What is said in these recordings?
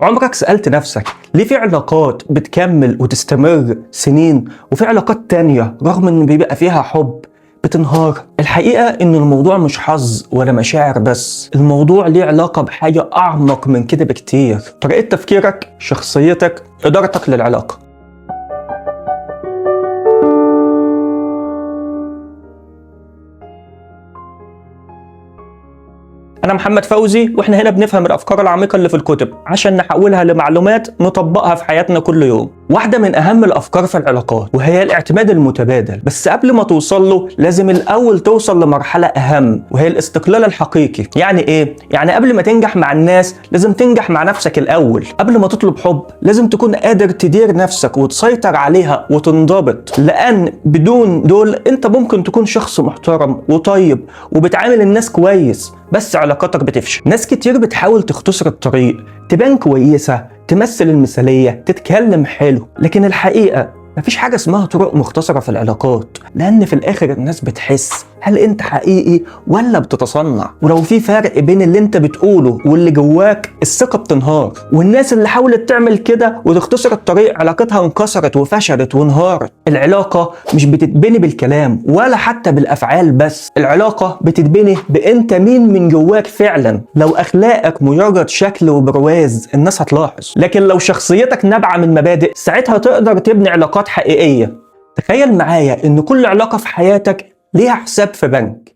عمرك سألت نفسك ليه في علاقات بتكمل وتستمر سنين وفي علاقات تانية رغم ان بيبقى فيها حب بتنهار؟ الحقيقة ان الموضوع مش حظ ولا مشاعر بس، الموضوع ليه علاقة بحاجة اعمق من كده بكتير. طريقة تفكيرك، شخصيتك، ادارتك للعلاقة. أنا محمد فوزي، وإحنا هنا بنفهم الأفكار العميقة اللي في الكتب عشان نحولها لمعلومات نطبقها في حياتنا كل يوم. واحدة من أهم الأفكار في العلاقات وهي الاعتماد المتبادل، بس قبل ما توصل له لازم الأول توصل لمرحلة أهم وهي الاستقلال الحقيقي. يعني إيه؟ يعني قبل ما تنجح مع الناس لازم تنجح مع نفسك الأول. قبل ما تطلب حب لازم تكون قادر تدير نفسك وتسيطر عليها وتنضبط، لأن بدون دول أنت ممكن تكون شخص محترم وطيب وبتعامل الناس كويس بس علاقاتك بتفشل. ناس كتير بتحاول تختصر الطريق، تبان كويسة، تمثل المثالية، تتكلم حلو، لكن الحقيقة مفيش حاجة اسمها طرق مختصرة في العلاقات، لأن في الآخر الناس بتحس هل أنت حقيقي ولا بتتصنع؟ ولو في فرق بين اللي أنت بتقوله واللي جواك الثقة بتنهار. والناس اللي حاولت تعمل كده وتختصر الطريق علاقتها انكسرت وفشلت وانهارت. العلاقة مش بتتبني بالكلام ولا حتى بالأفعال بس، العلاقة بتتبني بأنت مين من جواك فعلا. لو أخلاقك مجرد شكل وبرواز الناس هتلاحظ، لكن لو شخصيتك نابعة من مبادئ ساعتها تقدر تبني علاقات حقيقية. تخيل معايا إن كل علاقة في حياتك ليها حساب في بنك،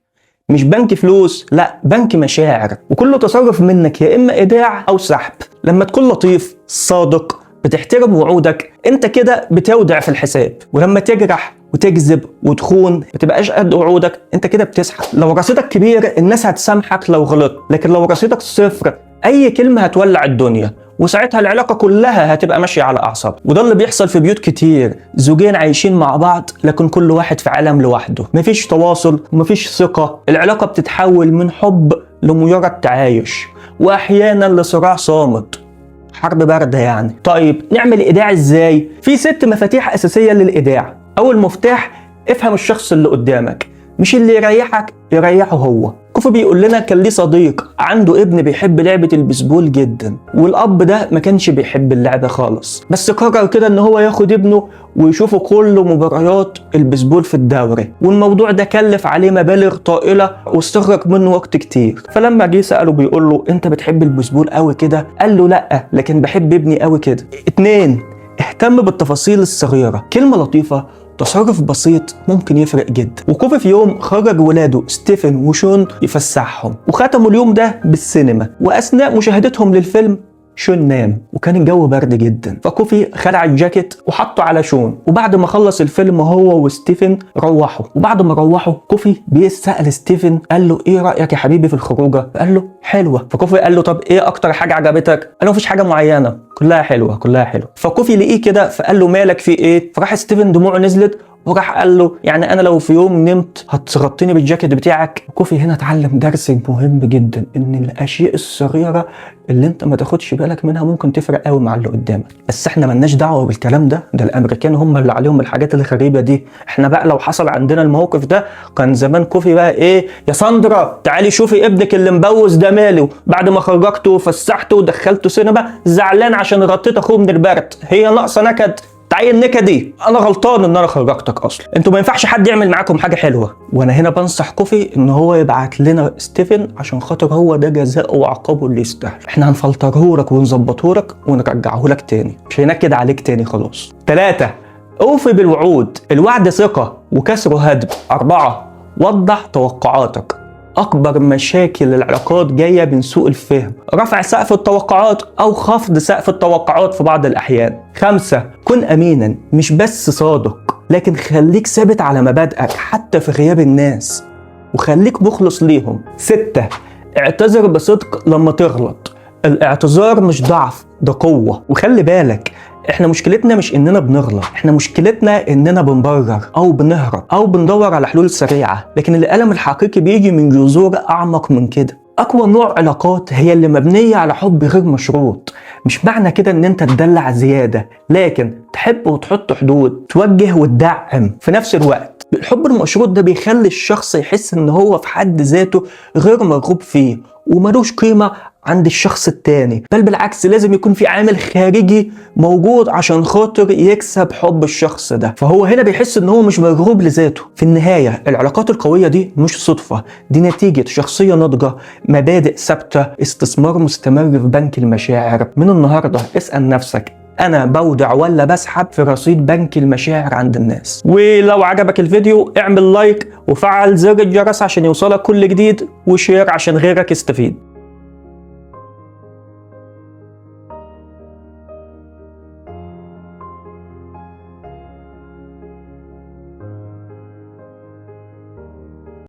مش بنك فلوس، لا بنك مشاعر، وكل تصرف منك يا إما إيداع أو سحب. لما تكون لطيف، صادق، بتحترم وعودك، انت كده بتودع في الحساب. ولما تجرح وتكذب وتخون ما تبقاش قد وعودك، انت كده بتسحب. لو رصيدك كبير الناس هتسامحك لو غلطت، لكن لو رصيدك صفر اي كلمة هتولع الدنيا، وساعتها العلاقة كلها هتبقى ماشية على أعصاب. وده اللي بيحصل في بيوت كتير، زوجين عايشين مع بعض لكن كل واحد في عالم لوحده، مفيش تواصل ومفيش ثقة. العلاقة بتتحول من حب لمجرد تعايش، وأحيانا لصراع صامت، حرب باردة يعني. طيب نعمل إيداع إزاي؟ في 6 مفاتيح أساسية للإيداع. أول مفتاح، افهم الشخص اللي قدامك، مش اللي يريحك يريحه هو. كوفي بيقول لنا كان ليه صديق عنده ابن بيحب لعبة البيسبول جدا، والأب ده ما كانش بيحب اللعبة خالص، بس قرر كده ان هو ياخد ابنه ويشوفوا كل مباريات البيسبول في الدوري. والموضوع ده كلف عليه مبالغ طائلة واستغرق منه وقت كتير. فلما جه سأله بيقول له انت بتحب البيسبول قوي كده؟ قال له لا، لكن بحب ابني قوي كده. 2، اهتم بالتفاصيل الصغيرة. كلمة لطيفة، تصرف بسيط ممكن يفرق جدا. وكوفي في يوم خرج ولاده ستيفن وشون يفسحهم، وختموا اليوم ده بالسينما. واثناء مشاهدتهم للفيلم شون نام وكان الجو برد جدا، فكوفي خلع الجاكيت وحطه على شون. وبعد ما خلص الفيلم هو وستيفن روحوا، وبعد ما روحوا كوفي بيسأل ستيفن قال له ايه رأيك يا حبيبي في الخروجه؟ قال له حلوه. فكوفي قال له طب ايه اكتر حاجه عجبتك؟ قال له مفيش حاجه معينه، كلها حلوه كلها حلوه. فكوفي لقيه كده فقال له مالك في ايه؟ فراح ستيفن دموعه نزلت وراح قال له يعني انا لو في يوم نمت هتغطيني بالجاكيت بتاعك؟ كوفي هنا اتعلم درس مهم جدا، ان الاشياء الصغيره اللي انت ما تاخدش بالك منها ممكن تفرق قوي مع اللي قدامك. بس احنا ملناش دعوه بالكلام ده الامريكان هم اللي عليهم الحاجات الغريبه دي. احنا بقى لو حصل عندنا الموقف ده كان زمان كوفي بقى ايه، يا ساندرا تعالي شوفي ابنك اللي مبوز ده ماله، بعد ما خرجته وفسحته ودخلته سينما زعلان عشان غطيت اخوه من البرد، هي ناقصه نكد؟ تعين نكدي، انا غلطان ان انا خرجتك اصلا، انتوا ما ينفعش حد يعمل معاكم حاجه حلوه. وانا هنا بنصح كوفي ان هو يبعت لنا ستيفن عشان خاطر هو ده جزاءه وعقابه اللي يستاهل. احنا هنفلتره لك ونظبطه لك ونرجعه لك تاني، مش هينكد عليك تاني خلاص. 3، اوفي بالوعود، الوعد ثقه وكسره هدم. 4، وضح توقعاتك. أكبر مشاكل العلاقات جاية من سوء الفهم، رفع سقف التوقعات أو خفض سقف التوقعات في بعض الأحيان. 5، كن أمينا، مش بس صادق لكن خليك ثابت على مبادئك حتى في غياب الناس وخليك مخلص ليهم. 6، اعتذر بصدق لما تغلط، الاعتذار مش ضعف ده قوة. وخلي بالك احنا مشكلتنا مش اننا بنغلط، احنا مشكلتنا اننا بنبرر او بنهرب او بندور على حلول سريعة، لكن الألم الحقيقي بيجي من جذور اعمق من كده. اقوى نوع علاقات هي اللي مبنية على حب غير مشروط. مش معنى كده ان انت تدلع زيادة، لكن تحب وتحط حدود، توجه وتدعم في نفس الوقت. الحب المشروط ده بيخلي الشخص يحس ان هو في حد ذاته غير مرغوب فيه وملوش قيمة عند الشخص التاني، بل بالعكس لازم يكون في عامل خارجي موجود عشان خاطر يكسب حب الشخص ده. فهو هنا بيحس ان هو مش مرغوب لذاته. في النهاية العلاقات القوية دي مش صدفة، دي نتيجة شخصية ناضجة، مبادئ ثابتة، استثمار مستمر في بنك المشاعر. من النهاردة اسأل نفسك، أنا بودع ولا بسحب في رصيد بنك المشاعر عند الناس؟ ولو عجبك الفيديو اعمل لايك وفعل زر الجرس عشان يوصلك كل جديد، وشير عشان غيرك يستفيد.